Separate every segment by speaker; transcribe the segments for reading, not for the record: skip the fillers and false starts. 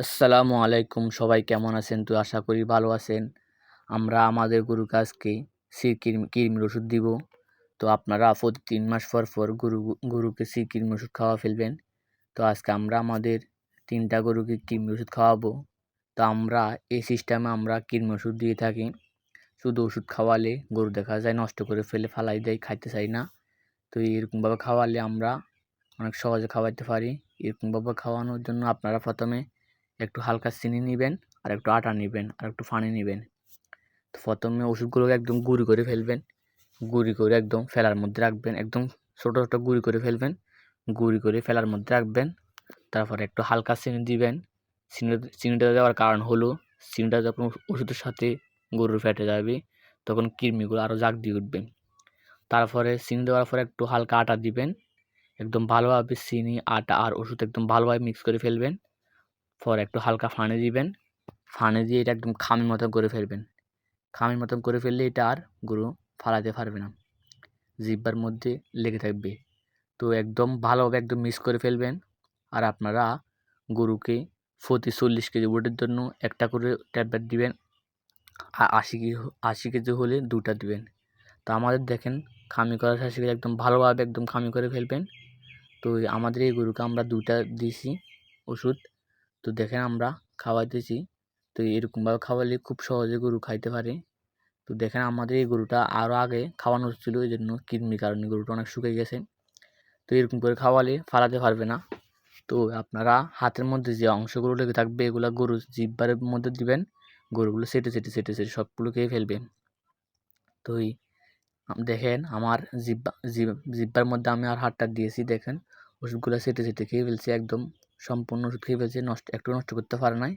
Speaker 1: আসসালামু আলাইকুম, সবাই কেমন আছেন? তো আশা করি ভালো আছেন। আমরা আমাদের গরুকে আজকে কৃমির ওষুধ দিব। তো আপনারা প্রতি 3 মাস পর পর গরুকে কৃমির ওষুধ খাওয়া ফেলবেন। তো আজকে আমরা আমাদের 3টা গরুকে কৃমির ওষুধ খাওয়াবো। তো আমরা এই সিস্টেমে আমরা কৃমির ওষুধ দিয়ে থাকি। শুধু ওষুধ খাওয়ালে গরু দেখা যায় নষ্ট করে ফেলে ফালাই দেয়, খাইতে চাই না। তো এরকমভাবে খাওয়ালে আমরা অনেক সহজে খাওয়াইতে পারি। এরকমভাবে খাওয়ানোর জন্য আপনারা প্রথমে একটু হালকা চিনি নিবেন, আর একটু আটা নিবেন, আর একটু পানি নিবেন। তো প্রথমে ওষুধগুলোকে একদম গুঁড়ি করে ফেলবেন। গুঁড়ি করে একদম ফেলার মধ্যে রাখবেন, একদম ছোটো ছোটো গুঁড়ি করে ফেলবেন। গুঁড়ি করে ফেলার মধ্যে রাখবেন। তারপরে একটু হালকা চিনি দিবেন। চিনিটা দেওয়ার কারণ হলো, চিনিটা যখন ওষুধের সাথে গরুর ফেটে যাবে, তখন কৃমিগুলো আরও জাগ দিয়ে উঠবে। তারপরে চিনি দেওয়ার পরে একটু হালকা আটা দিবেন। একদম ভালোভাবে চিনি, আটা আর ওষুধ একদম ভালোভাবে মিক্স করে ফেলবেন। পরে একটু হালকা পানি দিবেন। পানি দিয়ে এটা একদম খামির মতন করে ফেলবেন। খামির মতন করে ফেললে এটা আর গরু ফালাতে পারবে না, জিহ্বার মধ্যে লেগে থাকবে। তো একদম ভালোভাবে একদম মিক্স করে ফেলবেন। আর আপনারা গরুকে প্রতি 40 কেজি ওজনের জন্য একটা করে ট্যাবলেট দিবেন। আর 80 কেজি হলে 2টা দিবেন। তো আমাদের দেখেন খামি করা শেষে একদম ভালোভাবে একদম খামি করে ফেলবেন। তো আমাদের এই গরুকে আমরা 2টা দিয়েছি ওষুধ। তো দেখেন আমরা খাওয়াইতেছি। তো এরকমভাবে খাওয়ালে খুব সহজে গরু খাইতে পারে। তো দেখেন আমাদের এই গরুটা আরও আগে খাওয়ানো ছিল, এই জন্য কৃমির কারণে গরুটা অনেক শুকিয়ে গেছে। তো এরকম করে খাওয়ালে ফালাতে পারবে না। তো আপনারা হাতের মধ্যে যে অংশগুলো লেগে থাকবে এগুলো গরুর জিহ্বার মধ্যে দিবেন। গরুগুলো সেটে সেটে সেটে সেটে সবগুলো খেয়ে ফেলবে। তো দেখেন আমার জিহ্বার মধ্যে আমি আর হাতটা দিয়েছি, দেখেন ওষুধগুলো সেটে সেটে খেয়ে ফেলছে, একদম সম্পূর্ণ ওষুধ খেয়ে ফেলছে, একটু নষ্ট করতে পারে নাই।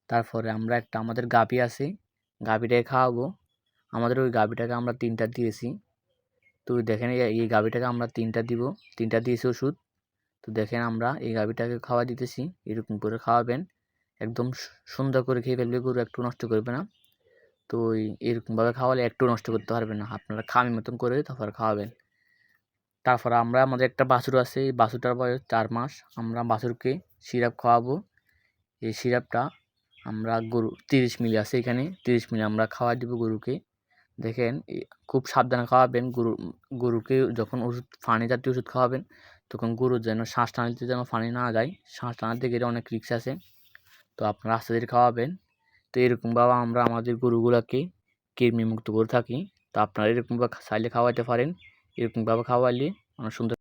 Speaker 1: তারপরে আমরা আমাদের গাভী আছে, গাভীটাকে খাওয়াবো। আমাদের ওই গাভীটাকে আমরা 3টা দিয়েছি। তো দেখেন এই গাভীটাকে আমরা 3টা দিব, 3টা দিয়েছি ওষুধ। তো দেখেন আমরা এই গাভীটাকে খাওয়া দিতেছি। এরকম করে খাওয়াবেন, একদম সুন্দর করে খেয়ে ফেলবে গরু, একটু নষ্ট করবে না। তো এরকমভাবে খাওয়ালে একটু নষ্ট করতে পারবে না, আপনারা খামি মতন করে তারপর খাওয়াবেন। তারপর আমরা আমাদের একটা বাছুর আছে, এই বাছুরটার বয়স 4 মাস। আমরা বাছুরকে সিরাপ খাওয়াবো। এই সিরাপটা আমরা গরু 30 মিলি আছে এখানে, 30 মিলি আমরা খাওয়া দিব গরুকে। দেখেন খুব সাবধানে খাওয়াবেন। গরুকে যখন ওষুধ, পানি জাতীয় ওষুধ খাওয়াবেন, তখন গরুর যেন শ্বাস টানতে যেন পানি না যায়, শ্বাস টানাতে গেলে অনেক রিস্ক আছে। তো আপনারা আস্তে ধীরে খাওয়াবেন। তো এরকমভাবে আমরা আমাদের গরুগুলোকে কৃমিমুক্ত করে থাকি। তো আপনারা এরকমভাবে চাইলে খাওয়াতে পারেন। এরকমভাবে খাওয়ালে অনেক সুন্দর।